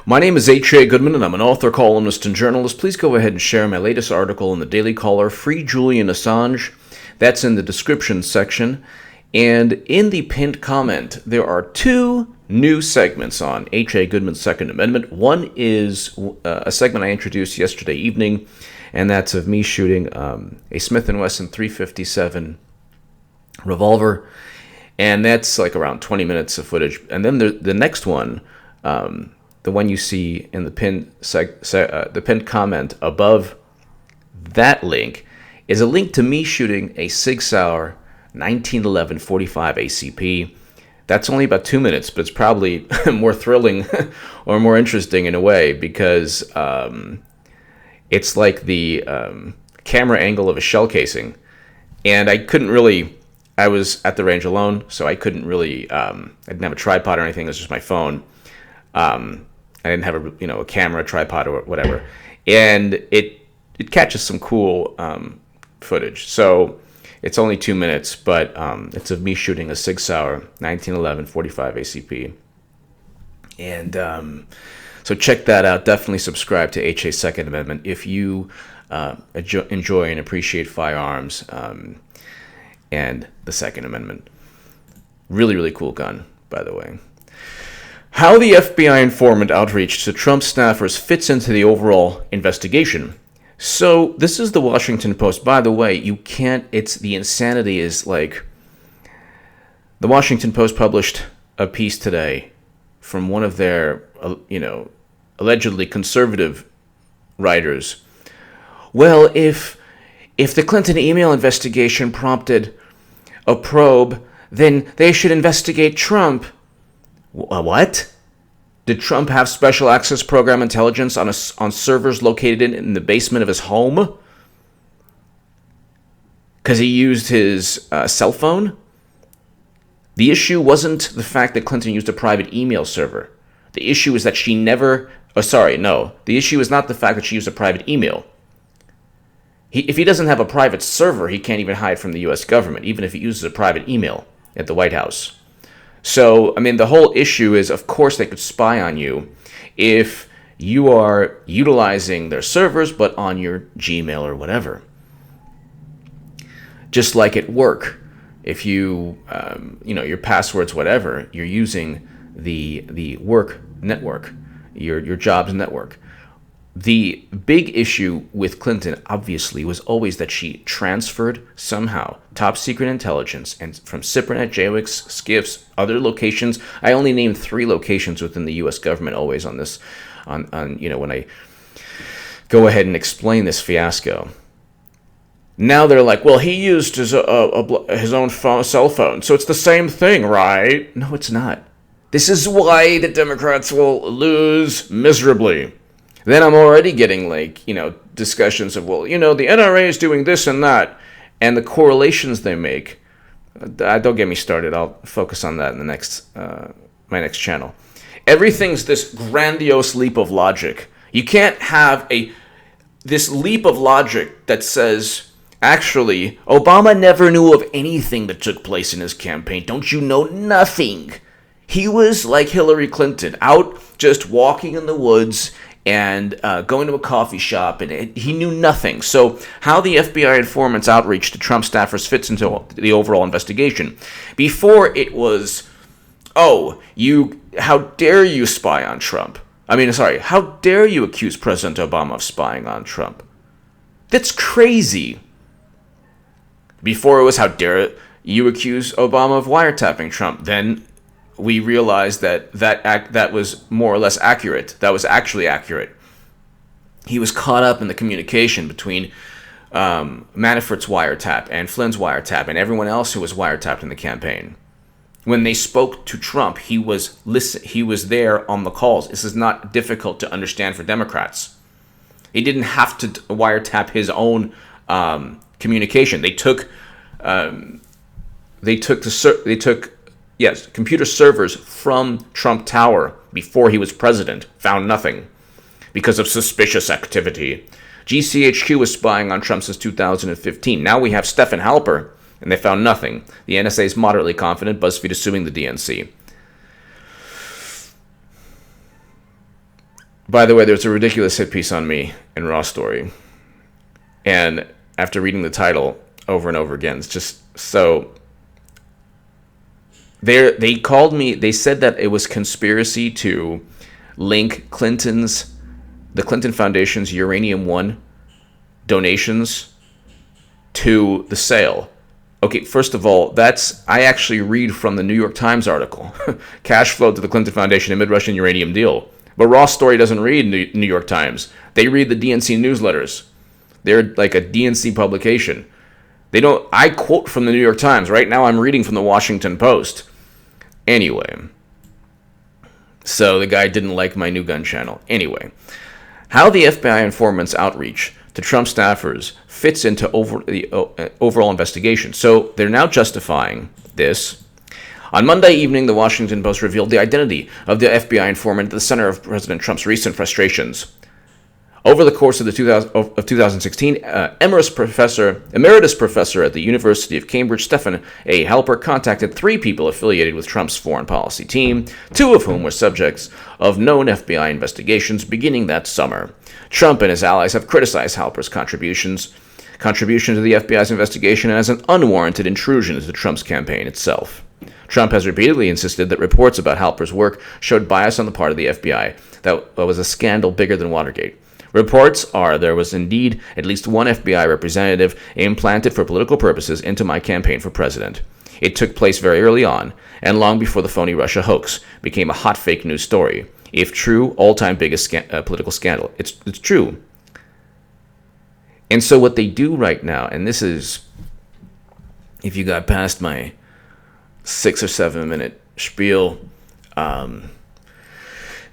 My name is H.A. Goodman, and I'm an author, columnist, and journalist. Please go ahead and share my latest article in the Daily Caller, Free Julian Assange. That's in the description section. And in the pinned comment, there are two new segments on H.A. Goodman's Second Amendment. One is a segment I introduced yesterday evening, and that's of me shooting a Smith & Wesson .357 revolver. And that's like around 20 minutes of footage. And then the next one, the one you see in the pinned comment above that link, is a link to me shooting a Sig Sauer 1911 45 ACP. That's only about 2 minutes, but it's probably more thrilling or more interesting in a way because it's like the camera angle of a shell casing. And I was at the range alone, so I couldn't really, I didn't have a tripod or anything, it was just my phone. I didn't have a camera, tripod, or whatever. And it catches some cool footage. So it's only 2 minutes, but it's of me shooting a Sig Sauer 1911 45 ACP. And so check that out. Definitely subscribe to HA's Second Amendment if you enjoy and appreciate firearms and the Second Amendment. Really, really cool gun, by the way. How the FBI informant outreach to Trump staffers fits into the overall investigation. So this is the Washington Post. By the way, the insanity is like, the Washington Post published a piece today from one of their, allegedly conservative writers. Well, if the Clinton email investigation prompted a probe, then they should investigate Trump. What? Did Trump have special access program intelligence on servers located in the basement of his home? Because he used his cell phone? The issue wasn't the fact that Clinton used a private email server. The issue is that the issue is not the fact that she used a private email. If he doesn't have a private server, he can't even hide from the U.S. government, even if he uses a private email at the White House. So, the whole issue is, of course, they could spy on you if you are utilizing their servers, but on your Gmail or whatever. Just like at work, if you, your passwords, whatever, you're using the work network, your job's network. The big issue with Clinton, obviously, was always that she transferred somehow top secret intelligence and from Cybernet, JWICS, SCIFs, other locations. I only named 3 locations within the U.S. government always on this, when I go ahead and explain this fiasco. Now they're like, well, he used his own cell phone, so it's the same thing, right? No, it's not. This is why the Democrats will lose miserably. Then I'm already getting discussions of, the NRA is doing this and that, and the correlations they make. Don't get me started. I'll focus on that in the my next channel. Everything's this grandiose leap of logic. You can't have this leap of logic that says, actually, Obama never knew of anything that took place in his campaign. Don't you know? Nothing. He was like Hillary Clinton, out just walking in the woods and going to a coffee shop, and he knew nothing. So how the FBI informant's outreach to Trump staffers fits into the overall investigation. Before it was, how dare you spy on Trump? How dare you accuse President Obama of spying on Trump? That's crazy. Before it was, how dare you accuse Obama of wiretapping Trump? Then we realized that was more or less accurate. That was actually accurate. He was caught up in the communication between Manafort's wiretap and Flynn's wiretap and everyone else who was wiretapped in the campaign. When they spoke to Trump, he was there on the calls. This is not difficult to understand for Democrats. He didn't have to wiretap his own communication. They took computer servers from Trump Tower before he was president, found nothing because of suspicious activity. GCHQ was spying on Trump since 2015. Now we have Stephen Halper, and they found nothing. The NSA is moderately confident, BuzzFeed is suing the DNC. By the way, there's a ridiculous hit piece on me in Raw Story. And after reading the title over and over again, it's just so... They called me, they said that it was conspiracy to link the Clinton Foundation's Uranium One donations to the sale. Okay, first of all, I actually read from the New York Times article. Cash flow to the Clinton Foundation amid Russian uranium deal. But Raw Story doesn't read New York Times. They read the DNC newsletters. They're like a DNC publication. I quote from the New York Times. Right now I'm reading from the Washington Post. Anyway. So the guy didn't like my new gun channel. Anyway. How the FBI informant's outreach to Trump staffers fits into the overall investigation. So they're now justifying this. On Monday evening, the Washington Post revealed the identity of the FBI informant at the center of President Trump's recent frustrations. Over the course of 2016, emeritus professor at the University of Cambridge, Stephen A. Halper, contacted 3 people affiliated with Trump's foreign policy team, 2 of whom were subjects of known FBI investigations beginning that summer. Trump and his allies have criticized Halper's contribution to the FBI's investigation as an unwarranted intrusion into Trump's campaign itself. Trump has repeatedly insisted that reports about Halper's work showed bias on the part of the FBI. That was a scandal bigger than Watergate. Reports are there was indeed at least one FBI representative implanted for political purposes into my campaign for president. It took place very early on, and long before the phony Russia hoax became a hot fake news story. If true, all-time biggest political scandal. It's true. And so what they do right now, and this is, if you got past my 6 or 7 minute spiel,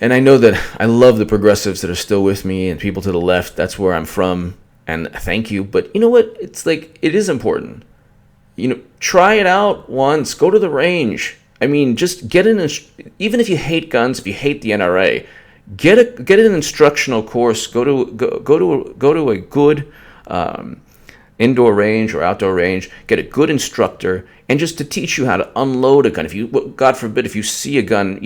and I know that I love the progressives that are still with me and people to the left. That's where I'm from, and thank you. But you know what? It's like, it is important. Try it out once. Go to the range. I mean, just get in. Even if you hate guns, if you hate the NRA, get an instructional course. Go to a good indoor range or outdoor range. Get a good instructor, and just to teach you how to unload a gun. If you, God forbid, if you see a gun,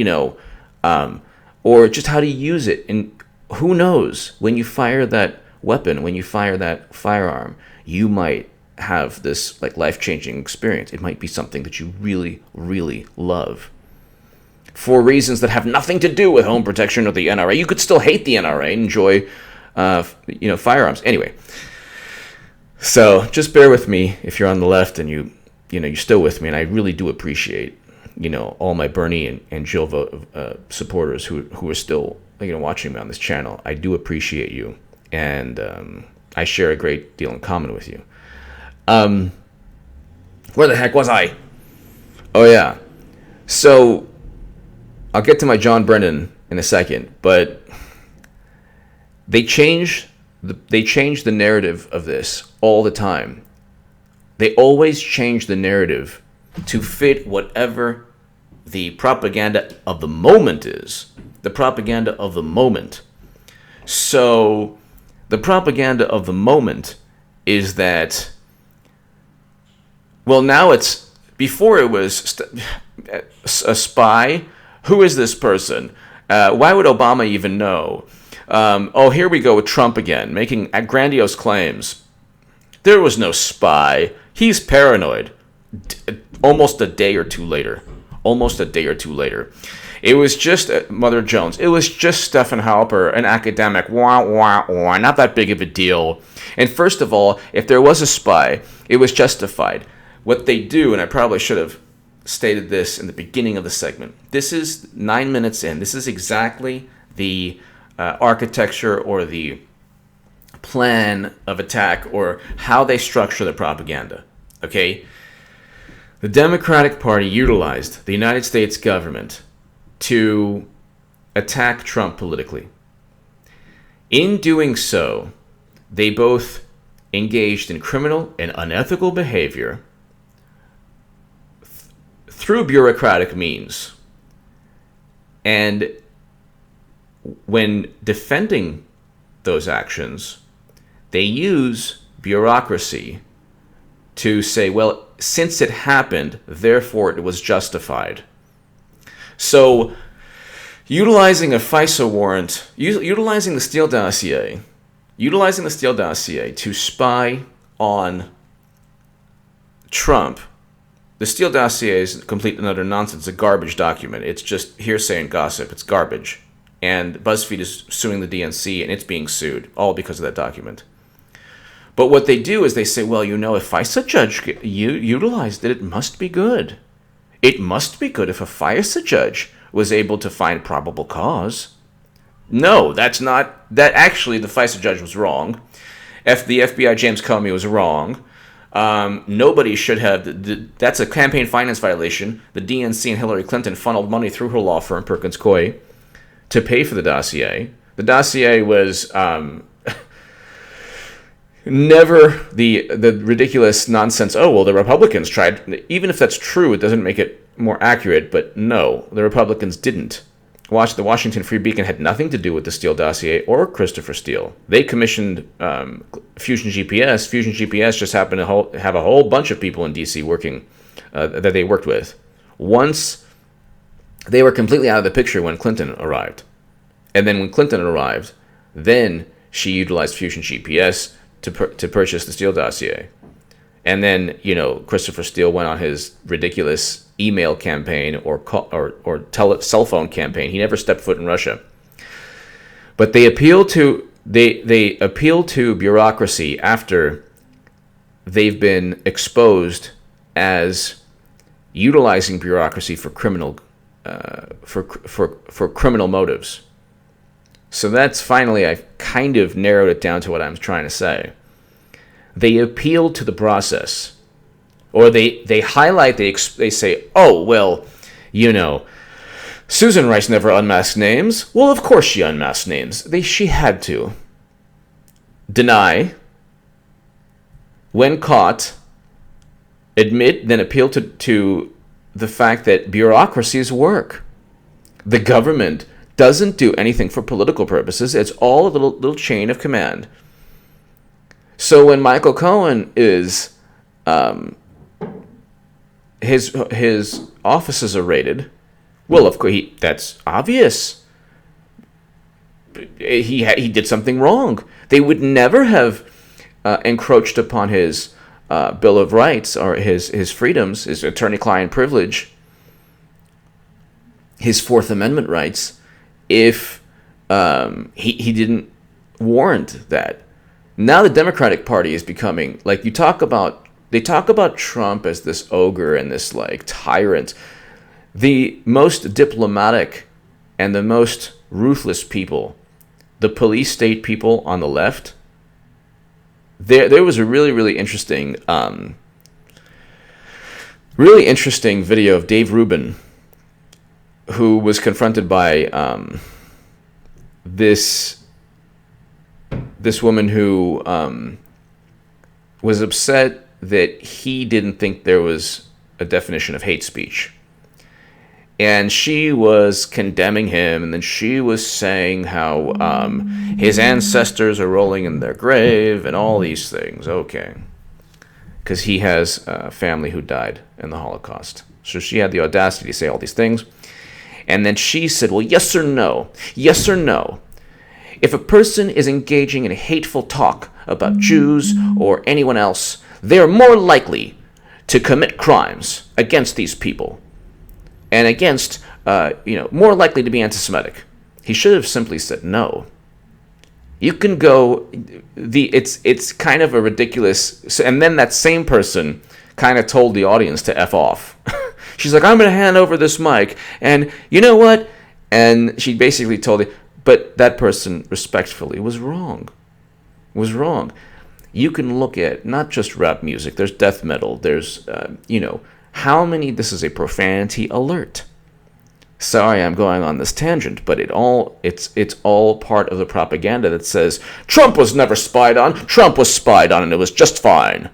or just how to use it. And who knows, when you fire that weapon, when you fire that firearm, you might have this like life-changing experience. It might be something that you really, really love. For reasons that have nothing to do with home protection or the NRA. You could still hate the NRA and enjoy firearms. Anyway. So just bear with me if you're on the left and you're still with me, and I really do appreciate all my Bernie and Jill supporters who are still watching me on this channel. I do appreciate you, and I share a great deal in common with you. Where the heck was I? Oh yeah. So I'll get to my John Brennan in a second, but they change the narrative of this all the time. They always change the narrative to fit whatever the propaganda of the moment is. The propaganda of the moment. So the propaganda of the moment is that, well, now it's, before it was a spy. Who is this person? Why would Obama even know? Here we go with Trump again, making grandiose claims. There was no spy. He's paranoid. Almost a day or two later. It was just Mother Jones. It was just Stephen Halper, an academic. Not that big of a deal. And first of all, if there was a spy, it was justified. What they do, and I probably should have stated this in the beginning of the segment. This is 9 minutes in. This is exactly the architecture or the plan of attack or how they structure the propaganda. Okay? The Democratic Party utilized the United States government to attack Trump politically. In doing so, they both engaged in criminal and unethical behavior through bureaucratic means. And when defending those actions, they use bureaucracy to say, well, since it happened, therefore it was justified. So utilizing a FISA warrant, utilizing the Steele dossier to spy on Trump. The Steele dossier is complete and utter nonsense, a garbage document. It's just hearsay and gossip. It's garbage. And BuzzFeed is suing the DNC, and it's being sued, all because of that document. But what they do is they say, well, if FISA judge utilized it, it must be good. It must be good if a FISA judge was able to find probable cause. No, that's not. That actually, the FISA judge was wrong. The FBI James Comey was wrong. Nobody should have. That's a campaign finance violation. The DNC and Hillary Clinton funneled money through her law firm, Perkins Coie, to pay for the dossier. The dossier was never the ridiculous nonsense. Oh, well, the Republicans tried. Even if that's true, it doesn't make it more accurate. But no, the Republicans didn't. The Washington Free Beacon had nothing to do with the Steele dossier or Christopher Steele. They commissioned Fusion GPS. Fusion GPS just happened to have a whole bunch of people in D.C. working that they worked with. Once they were completely out of the picture when Clinton arrived. And then when Clinton arrived, then she utilized Fusion GPS to purchase the Steele dossier. And then, Christopher Steele went on his ridiculous email campaign or cell phone campaign. He never stepped foot in Russia. But they appeal to bureaucracy after they've been exposed as utilizing bureaucracy for criminal criminal motives. So that's finally, I've kind of narrowed it down to what I'm trying to say. They appeal to the process, or they highlight, they say, oh, well, Susan Rice never unmasked names. Well, of course she unmasked names. She had to. Deny. When caught, admit, then appeal to the fact that bureaucracies work. The government doesn't do anything for political purposes. It's all a little chain of command. So when Michael Cohen is, his offices are raided, well, of course, that's obvious. He did something wrong. They would never have encroached upon his Bill of Rights or his freedoms, his attorney-client privilege, his Fourth Amendment rights, if he didn't warrant that. Now the Democratic Party is becoming, like, they talk about Trump as this ogre and this, tyrant. The most diplomatic and the most ruthless people, the police state people on the left, there was a really interesting video of Dave Rubin, who was confronted by this woman who was upset that he didn't think there was a definition of hate speech. And she was condemning him, and then she was saying how his ancestors are rolling in their grave and all these things. Okay. Because he has a family who died in the Holocaust. So she had the audacity to say all these things. And then she said, well, yes or no? Yes or no? If a person is engaging in hateful talk about Jews or anyone else, they are more likely to commit crimes against these people and against, more likely to be anti-Semitic. He should have simply said no. You can go, it's kind of a ridiculous, and then that same person kind of told the audience to F off. She's like, I'm going to hand over this mic, and you know what? And she basically told it, but that person respectfully was wrong. You can look at not just rap music, there's death metal, there's, this is a profanity alert. Sorry, I'm going on this tangent, but it's all part of the propaganda that says Trump was never spied on. Trump was spied on, and it was just fine.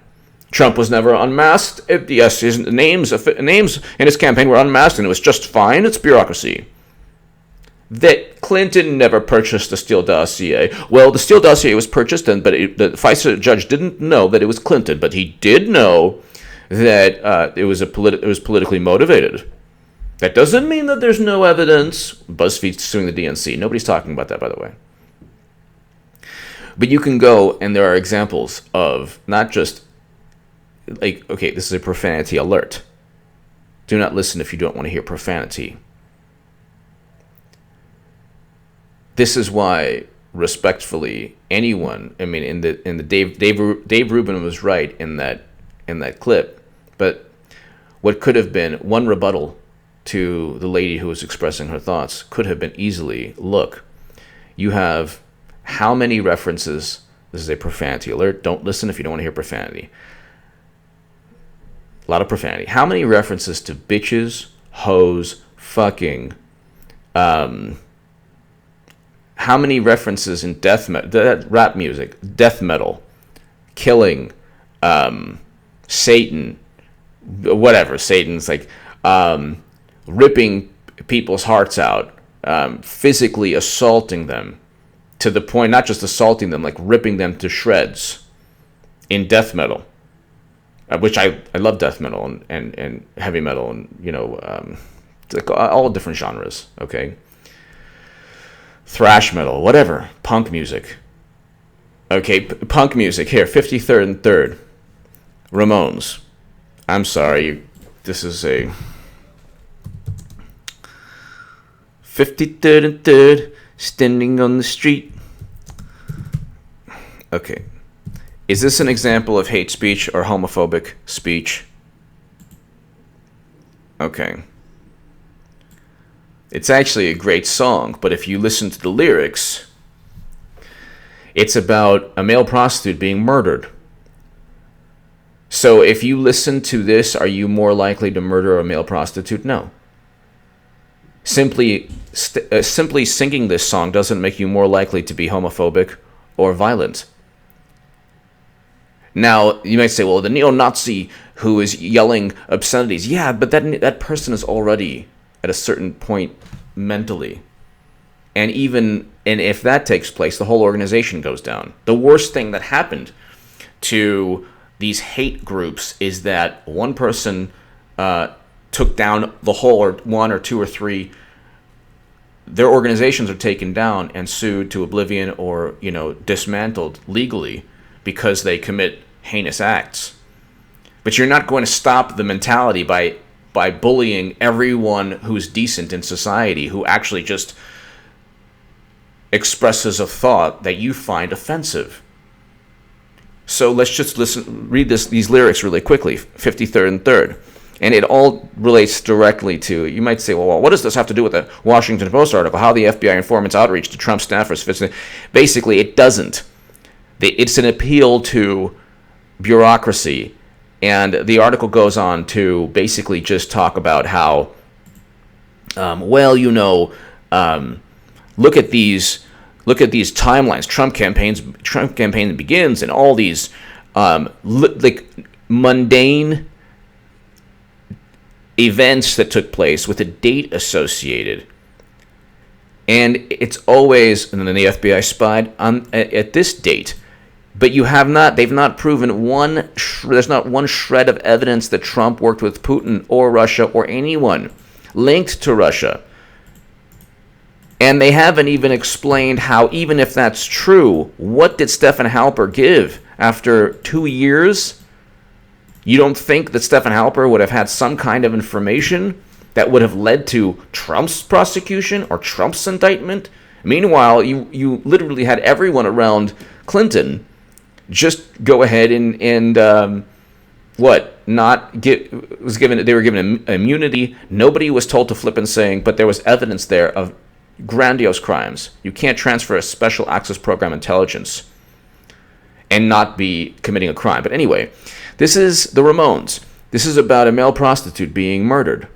Trump was never unmasked. Yes, his names in his campaign were unmasked, and it was just fine. It's bureaucracy. That Clinton never purchased the Steele dossier. Well, the Steele dossier was purchased, but the FISA judge didn't know that it was Clinton, but he did know that it was politically motivated. That doesn't mean that there's no evidence. BuzzFeed's suing the DNC. Nobody's talking about that, by the way. But you can go, and there are examples of not just, like, okay, this is a profanity alert. Do not listen if you don't want to hear profanity. This is why, respectfully, anyone, I mean, in the Dave Rubin was right in that clip, but what could have been one rebuttal to the lady who was expressing her thoughts could have been easily, look, you have how many references, this is a profanity alert, don't listen if you don't want to hear profanity. A lot of profanity. How many references to bitches, hoes, fucking, how many references in rap music, death metal, killing, Satan, whatever, Satan's like, ripping people's hearts out, physically assaulting them to the point, not just assaulting them, like ripping them to shreds in death metal, which I love death metal and heavy metal and, like all different genres, okay? Thrash metal, whatever, punk music. Okay, punk music, here, 53rd and 3rd, Ramones. I'm sorry, this is a 53rd and 3rd, standing on the street. Okay. Is this an example of hate speech or homophobic speech? Okay. It's actually a great song, but if you listen to the lyrics, it's about a male prostitute being murdered. So if you listen to this, are you more likely to murder a male prostitute? No. Simply singing this song doesn't make you more likely to be homophobic or violent. Now, you might say, well, the neo-Nazi who is yelling obscenities, yeah, but that person is already at a certain point mentally. And if that takes place, the whole organization goes down. The worst thing that happened to these hate groups is that one person took down the whole, or one or two or three, their organizations are taken down and sued to oblivion or, dismantled legally because they commit heinous acts. But you're not going to stop the mentality by bullying everyone who's decent in society, who actually just expresses a thought that you find offensive. So let's just read these lyrics really quickly, 53rd and 3rd. And it all relates directly to, you might say, well, what does this have to do with the Washington Post article, how the FBI informants' outreach to Trump staffers fits in? Basically, it doesn't. It's an appeal to bureaucracy. And the article goes on to basically just talk about how, look at these timelines. Trump campaign begins, and all these like mundane events that took place with a date associated. And it's always, and then the FBI spied at this date. But they've not proven there's not one shred of evidence that Trump worked with Putin or Russia or anyone linked to Russia. And they haven't even explained how, even if that's true, what did Stephen Halper give after 2 years? You don't think that Stephen Halper would have had some kind of information that would have led to Trump's prosecution or Trump's indictment? Meanwhile, you literally had everyone around Clinton just go ahead and they were given immunity. Nobody was told to flip and saying, but there was evidence there of grandiose crimes. You can't transfer a special access program intelligence and not be committing a crime. But anyway, this is the Ramones. This is about a male prostitute being murdered.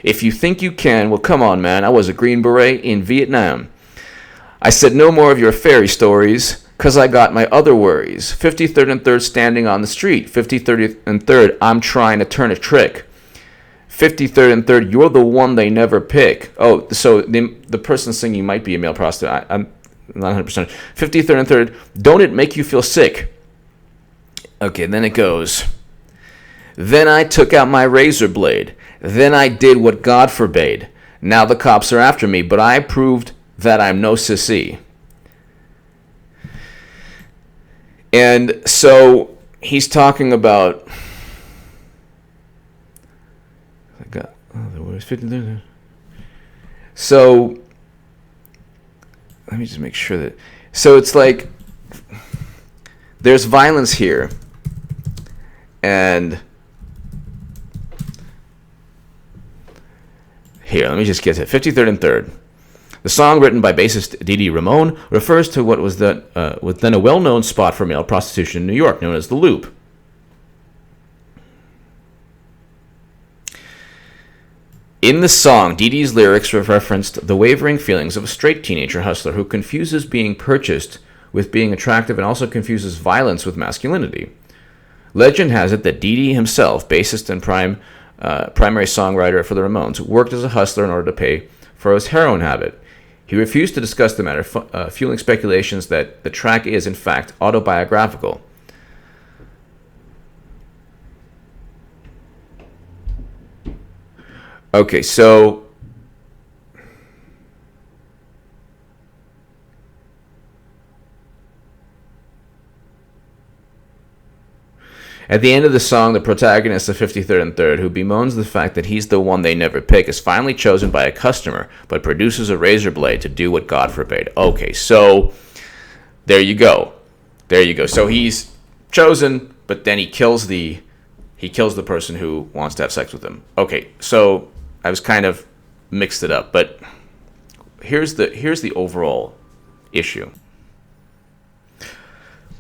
If you think you can, well, come on, man. I was a Green Beret in Vietnam. I said no more of your fairy stories, because I got my other worries. 53rd and 3rd standing on the street. 53rd and 3rd, I'm trying to turn a trick. 53rd and 3rd, you're the one they never pick. Oh, so the person singing might be a male prostitute. I'm not 100%. 53rd and 3rd, don't it make you feel sick? Okay, then it goes. Then I took out my razor blade. Then I did what God forbade. Now the cops are after me, but I proved that I'm no sissy. And so he's talking about... So let me just make sure that... So it's like there's violence here. And here, let me just get to it. 53rd and 3rd. The song, written by bassist Dee Ramone, refers to what was then a well-known spot for male prostitution in New York, known as the Loop. In the song, Dee Dee's lyrics referenced the wavering feelings of a straight teenager hustler who confuses being purchased with being attractive and also confuses violence with masculinity. Legend has it that Dee Dee himself, bassist and primary songwriter for the Ramones, worked as a hustler in order to pay for his heroin habit. He refused to discuss the matter, fueling speculations that the track is, in fact, autobiographical. Okay, so at the end of the song, the protagonist of 53rd and 3rd, who bemoans the fact that he's the one they never pick, is finally chosen by a customer, but produces a razor blade to do what God forbade. Okay, so there you go. There you go. So he's chosen, but then he kills the person who wants to have sex with him. Okay, so I was kind of mixed it up, but here's the overall issue.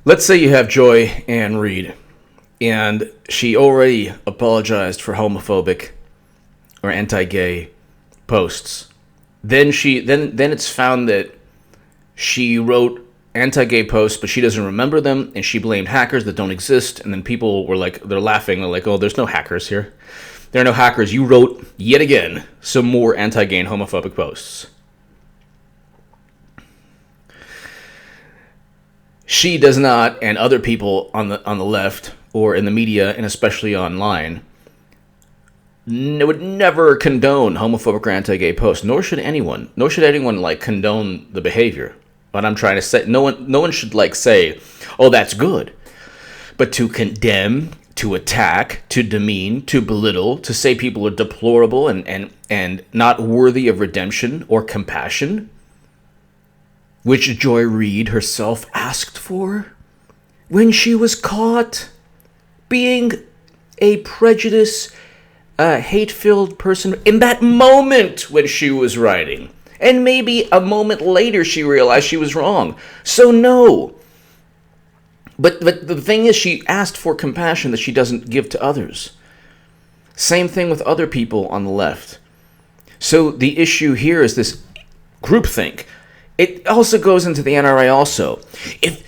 Let's say you have Joy Ann Reid, and she already apologized for homophobic or anti-gay posts. Then it's found that she wrote anti-gay posts, but she doesn't remember them, and she blamed hackers that don't exist. And then people were like, they're laughing, they're like, "Oh, there's no hackers here. There are no hackers. You wrote yet again some more anti-gay and homophobic posts." She does not, and other people on the left or in the media, and especially online, would never condone homophobic or anti-gay posts. Nor should anyone like condone the behavior. But I'm trying to say, no one should like say, "Oh, that's good," but to condemn, to attack, to demean, to belittle, to say people are deplorable and not worthy of redemption or compassion, which Joy Reid herself asked for when she was caught being a prejudiced, hate-filled person in that moment when she was writing. And maybe a moment later she realized she was wrong. So no. But the thing is, she asked for compassion that she doesn't give to others. Same thing with other people on the left. So the issue here is this groupthink. It also goes into the NRA also. If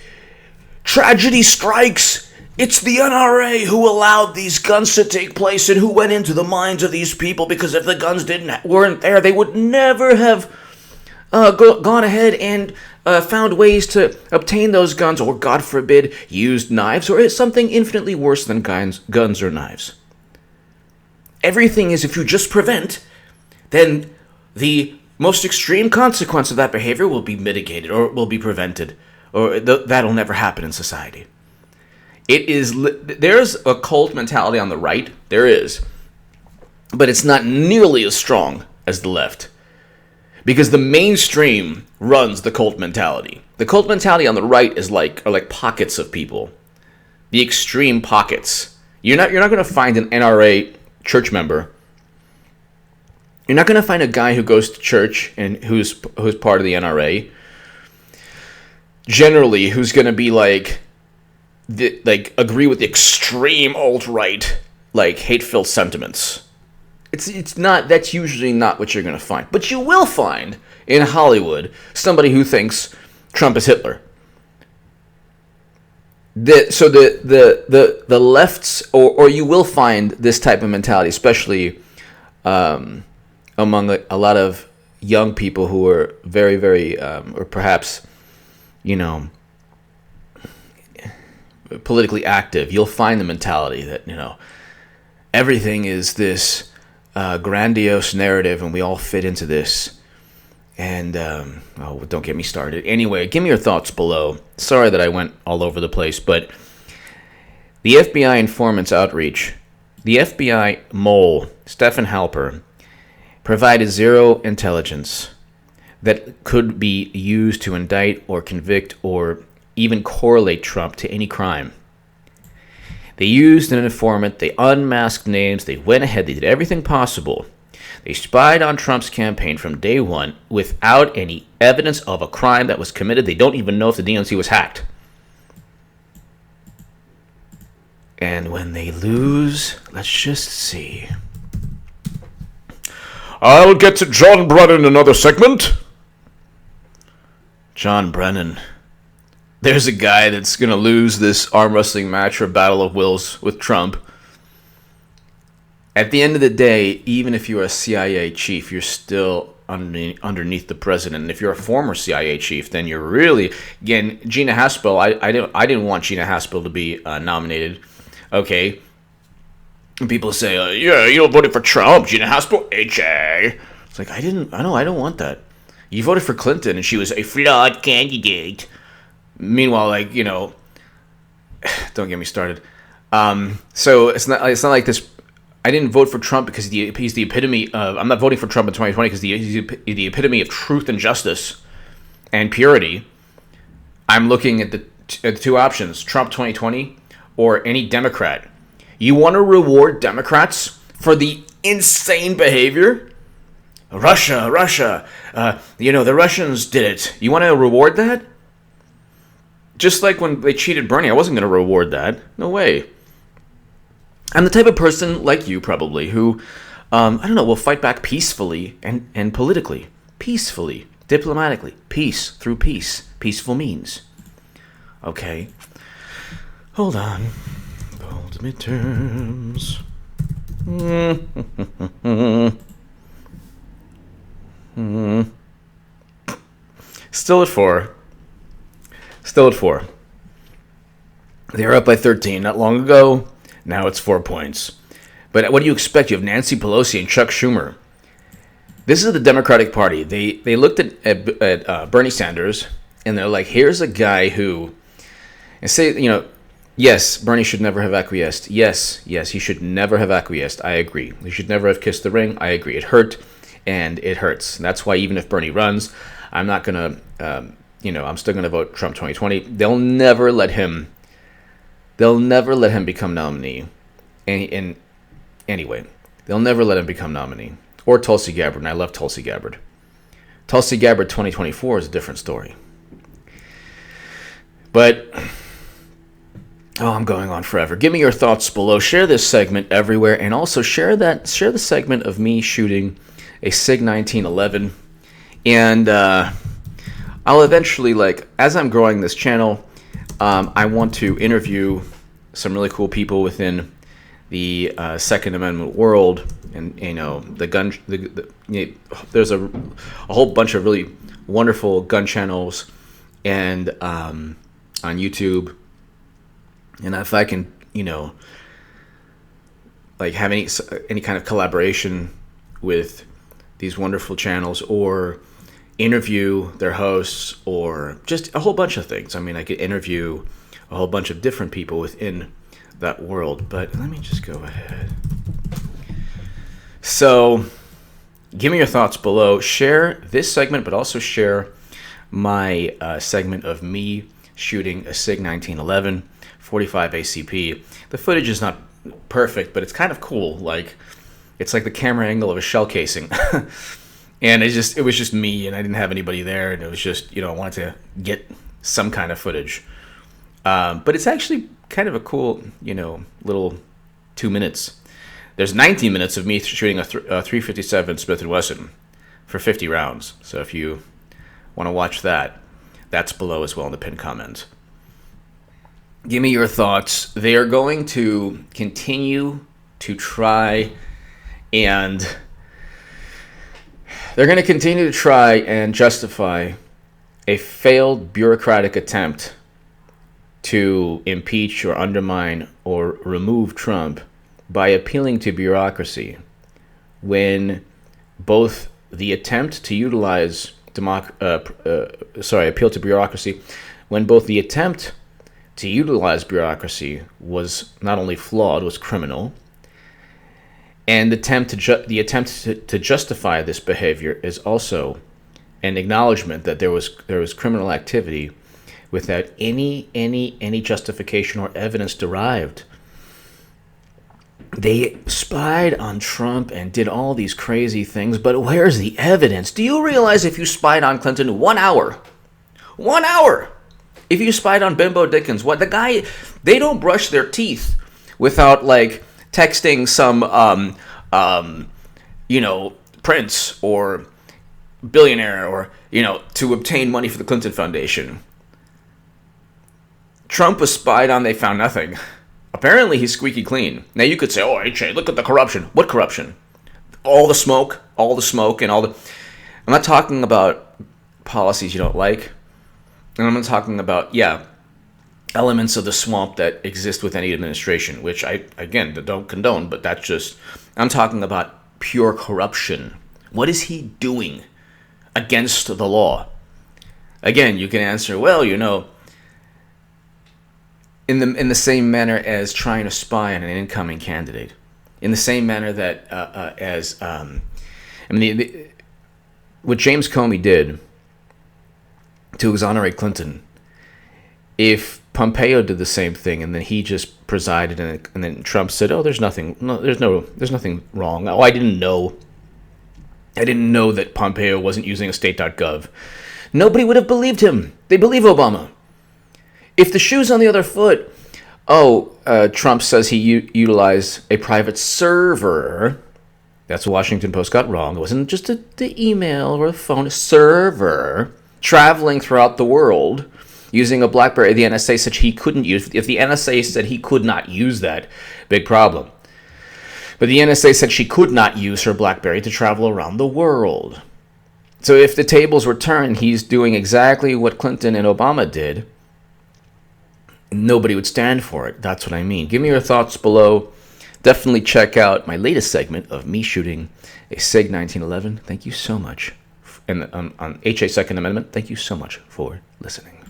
tragedy strikes, it's the NRA who allowed these guns to take place and who went into the minds of these people, because if the guns weren't there, they would never have gone ahead and found ways to obtain those guns, or, God forbid, used knives, or something infinitely worse than guns or knives. Everything is, if you just prevent, then the most extreme consequence of that behavior will be mitigated, or will be prevented, or that'll never happen in society. There's a cult mentality on the right, there is, but it's not nearly as strong as the left. Because the mainstream runs the cult mentality. The cult mentality on the right are like pockets of people. The extreme pockets. You're not going to find an NRA church member. You're not going to find a guy who goes to church and who's part of the NRA. Generally, who's going to be agree with the extreme alt-right, hate-filled sentiments. That's usually not what you're going to find. But you will find in Hollywood somebody who thinks Trump is Hitler. So the lefts, or you will find this type of mentality, especially among a lot of young people who are very, very, or perhaps, politically active. You'll find the mentality that, everything is this grandiose narrative, and we all fit into this. And, don't get me started. Anyway, give me your thoughts below. Sorry that I went all over the place, but the FBI informant's outreach. The FBI mole, Stephen Halper, provided zero intelligence that could be used to indict or convict or even correlate Trump to any crime. They used an informant, they unmasked names, they went ahead, they did everything possible. They spied on Trump's campaign from day one without any evidence of a crime that was committed. They don't even know if the DNC was hacked. And when they lose, let's just see. I'll get to John Brennan in another segment. John Brennan. There's a guy that's going to lose this arm wrestling match or battle of wills with Trump. At the end of the day, even if you're a CIA chief, you're still underneath the president. And if you're a former CIA chief, then you're really, again, Gina Haspel. I didn't want Gina Haspel to be nominated. Okay. And people say, yeah, you voted for Trump, Gina Haspel, HA. It's like, I don't want that. You voted for Clinton, and she was a flawed candidate. Meanwhile, don't get me started. So it's not like this. I didn't vote for Trump because he's the epitome of. I'm not voting for Trump in 2020 because he's the epitome of truth and justice and purity. I'm looking at the two options: Trump 2020 or any Democrat. You want to reward Democrats for the insane behavior? Russia, the Russians did it. You want to reward that? Just like when they cheated Bernie, I wasn't going to reward that. No way. I'm the type of person, like you probably, who, will fight back peacefully and politically. Peacefully, diplomatically. Peace through peace. Peaceful means. Okay. Hold on. Bold midterms. Still at 4. They were up by 13 not long ago. Now it's 4 points. But what do you expect? You have Nancy Pelosi and Chuck Schumer. This is the Democratic Party. They looked at Bernie Sanders, and they're like, here's a guy who, and say, yes, Bernie should never have acquiesced. Yes, he should never have acquiesced. I agree. He should never have kissed the ring. I agree. It hurt, and it hurts. And that's why even if Bernie runs, I'm not going to, I'm still going to vote Trump 2020. They'll never let him become nominee. And anyway, they'll never let him become nominee. Or Tulsi Gabbard, and I love Tulsi Gabbard. Tulsi Gabbard 2024 is a different story. But, I'm going on forever. Give me your thoughts below. Share this segment everywhere, and also share the segment of me shooting a SIG 1911. And I'll eventually, as I'm growing this channel, I want to interview some really cool people within the Second Amendment world, and the gun. There's a whole bunch of really wonderful gun channels, and on YouTube. And if I can, have any kind of collaboration with these wonderful channels, or interview their hosts, or just a whole bunch of things. I mean, I could interview a whole bunch of different people within that world. But let me just go ahead. So, give me your thoughts below. Share this segment, but also share my segment of me shooting a SIG 1911 45 ACP. The footage is not perfect, but it's kind of cool. It's like the camera angle of a shell casing. And it was just me, and I didn't have anybody there, and it was just, I wanted to get some kind of footage. But it's actually kind of a cool, little 2 minutes. There's 19 minutes of me shooting a 357 Smith & Wesson for 50 rounds. So if you want to watch that, that's below as well in the pinned comment. Give me your thoughts. They are going to continue to try and justify a failed bureaucratic attempt to impeach or undermine or remove Trump by appealing to bureaucracy when both the attempt to utilize appeal to bureaucracy, when both the attempt to utilize bureaucracy was not only flawed, was criminal, and the attempt to justify this behavior is also an acknowledgement that there was criminal activity without any justification or evidence derived. They spied on Trump and did all these crazy things, but where's the evidence? Do you realize if you spied on Clinton 1 hour, if you spied on Bimbo Dickens, they don't brush their teeth without like texting some prince or billionaire or to obtain money for the Clinton Foundation. Trump was spied on, they found nothing. Apparently he's squeaky clean. Now you could say, oh, HA, look at the corruption. What corruption? All the smoke and all the... I'm not talking about policies you don't like. And I'm not talking about, elements of the swamp that exist with any administration, which I, again, don't condone, but that's just... I'm talking about pure corruption. What is he doing against the law? Again, you can answer, well, in the same manner as trying to spy on an incoming candidate, in the same manner that what James Comey did to exonerate Clinton, if Pompeo did the same thing and then he just presided and then Trump said, oh, there's nothing wrong. Oh, I didn't know that Pompeo wasn't using a state.gov. Nobody would have believed him. They believe Obama. If the shoe's on the other foot, Trump says he utilized a private server. That's what Washington Post got wrong. It wasn't just the email or the phone, a server traveling throughout the world using a BlackBerry. The NSA said he couldn't use. If the NSA said he could not use that, big problem. But the NSA said she could not use her BlackBerry to travel around the world. So if the tables were turned, he's doing exactly what Clinton and Obama did. Nobody would stand for it. That's what I mean. Give me your thoughts below. Definitely check out my latest segment of me shooting a SIG 1911. Thank you so much. And on HA Second Amendment, thank you so much for listening.